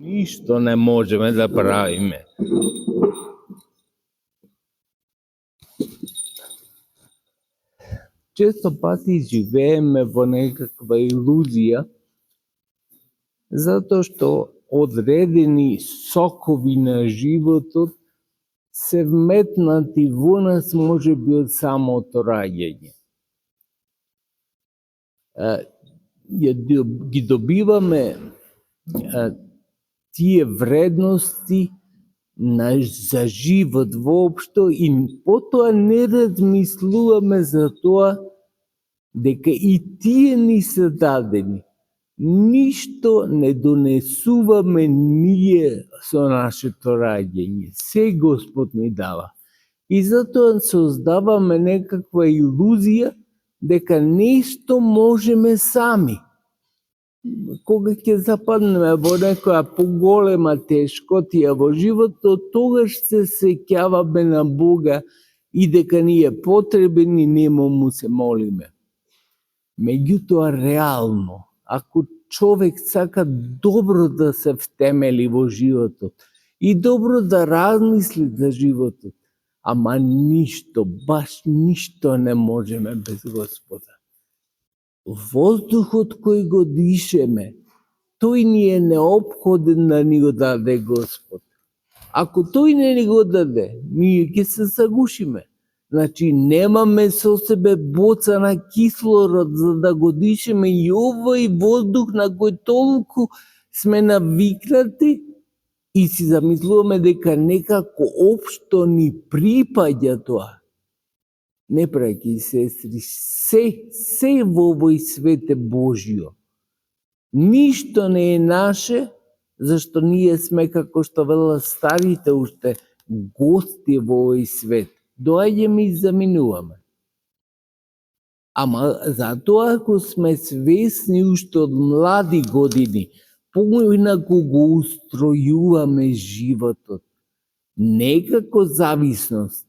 Ништо не можеме да правиме. Често пати живееме во некаква илузија, затоа што одредени сокови на животот се вметнати во нас можеби од самото раѓање. Ги добиваме тие вредности за живот воопшто и потоа не размислуваме за тоа дека и тие ни се дадени. Ништо не донесуваме ние со нашето раѓање. Се Господ ни дава. И затоа создаваме некаква илузија дека нешто можеме сами. Кога ќе западнеме во некоја поголема тешкотија во животот, тогаш се сеќаваме на Бога и дека ни е потребен и нему му се молиме. Меѓутоа реално, ако човек сака добро да се втемели во животот и добро да размисли за животот, ама ништо, баш ништо не можеме без Господа. Воздухот кој го дишеме, тој ни е неопходен да ни го даде Господ. Ако тој не ни го даде, ние ќе се загушиме. Значи, немаме со себе боца на кислород за да го дишеме и овој воздух на кој толку сме навикнати и си замислуваме дека некако општо ни припаѓа тоа. Не, браќи и сестри, се во овој свет е Божјо. Ништо не е наше, зашто ние сме, како што велат старите уште, гости во овој свет. Доаѓаме и заминуваме. Ама затоа ако сме свесни уште од млади години, поинаку го устројуваме животот, не како зависност,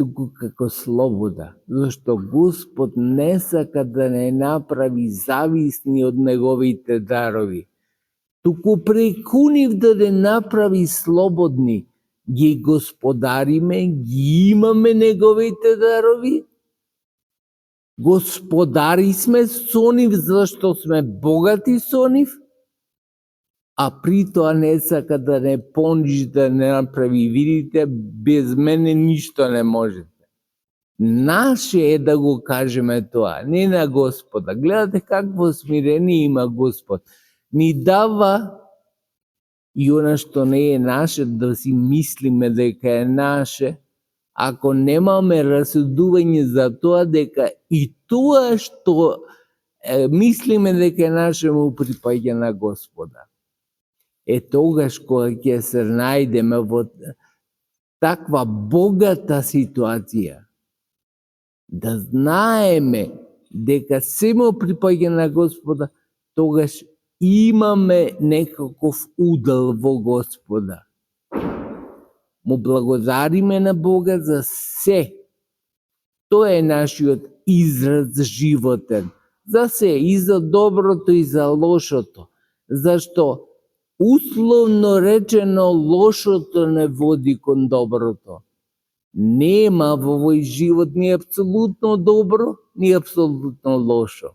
туку како слобода, зашто Господ не сака да не направи зависни од неговите дарови, туку преку нив да не направи слободни. Ги господариме, ги имаме неговите дарови, господари сме со нив зашто сме богати со нив, а при тоа не сака да не понижи, да не направи, видите, без мене ништо не можете. Наше е да го кажеме тоа, не на Господа. Гледате какво смирение има Господ. Ни дава и она што не е наше, да си мислиме дека е наше, ако немаме расудување за тоа дека и тоа што мислиме дека е наше му припаѓа на Господа. Тогаш кога ќе се најдеме во таква богата ситуација, да знаеме дека се му припаѓа на Господа, тогаш имаме некаков удел во Господа. Му благодариме на Бога за се. Тоа е нашиот израз животен. За се, и за доброто, и за лошото. Зашто, условно речено, лошото не води кон доброто. Нема во овој живот ни апсолутно добро, ни апсолутно лошо.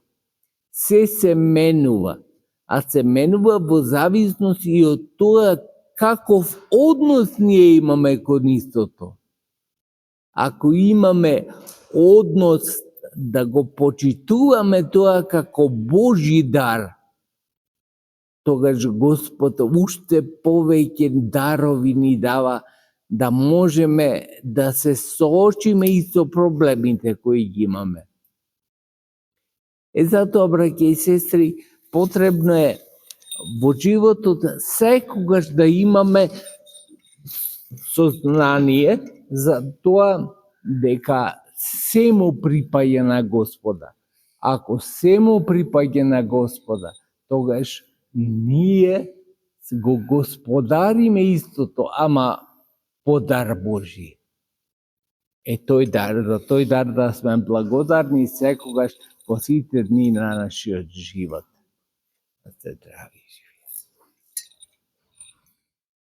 Се менува. А се менува во зависност и од тоа каков однос ние имаме кон истото. Ако имаме однос да го почитуваме тоа како Божји дар, тогаш Господ уште повеќе дарови ни дава да можеме да се соочиме и со проблемите кои ги имаме. Затоа, браќа и сестри, потребно е во животот секогаш да имаме сознание за тоа дека се му припаѓа на Господа. Ако се му припаѓа на Господа, тогаш ние го господариме истото, ама по дар Божи. Тој дар, за тој дар да сме благодарни секогаш во сите дни на нашиот живот. Да сте здрави.